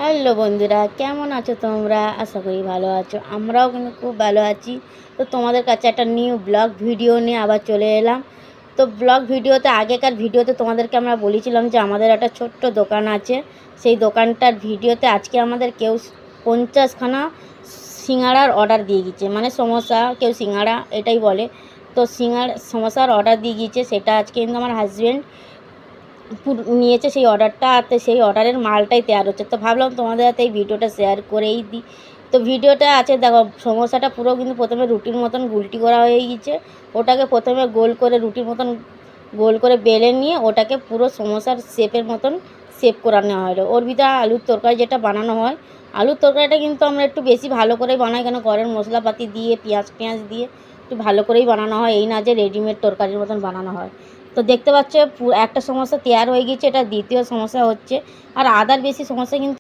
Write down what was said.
Hello বন্ধুরা, কেমন আছো তোমরা? আশা করি ভালো আছো। আমরাও কিন্তু খুব ভালো আছি। তো তোমাদের কাছে একটা নিউ ব্লগ ভিডিও নিয়ে আবার চলে এলাম। তো ব্লগ ভিডিওতে আগেকার ভিডিওতে তোমাদেরকে আমরা বলেছিলাম যে আমাদের একটা ছোট্ট দোকান আছে। সেই দোকানটার ভিডিওতে আজকে আমাদের কেউ 50খানা সিঙাড়ার অর্ডার দিয়ে গিয়েছে, মানে সমোসা, কেউ সিঙাড়া এটাই বলে। তো সমোসার অর্ডার দিয়ে গিয়েছে, সেটা আজকে কিন্তু আমার হাজব্যান্ড নিয়েছে সেই অর্ডারটা। আর সেই অর্ডারের মালটাই তৈরি হচ্ছে। তো ভাবলাম তোমাদের হাতে এই ভিডিওটা শেয়ার করেই দিই। তো ভিডিওটা আছে, দেখো সমোসাটা পুরো কিন্তু প্রথমে রুটির মতন গুলটি করা হয়ে গিয়েছে। ওটাকে প্রথমে গোল করে রুটির মতন গোল করে বেলে নিয়ে ওটাকে পুরো সমোসার শেপের মতন শেপ করে নেওয়া হলো। ওর ভিতরে আলুর তরকারি যেটা বানানো হয়, আলুর তরকারিটা কিন্তু আমরা একটু বেশি ভালো করেই বানাই, কেন ঘরের মশলাপাতি দিয়ে পেঁয়াজ দিয়ে একটু ভালো করেই বানানো হয়, এই না যে রেডিমেড তরকারির মতন বানানো হয়। তো দেখতে পাচ্ছ একটা সমস্যা তৈরি হয়ে গিয়েছে, এটা দ্বিতীয় সমস্যা হচ্ছে। আর আদার বেশি সমস্যা কিন্তু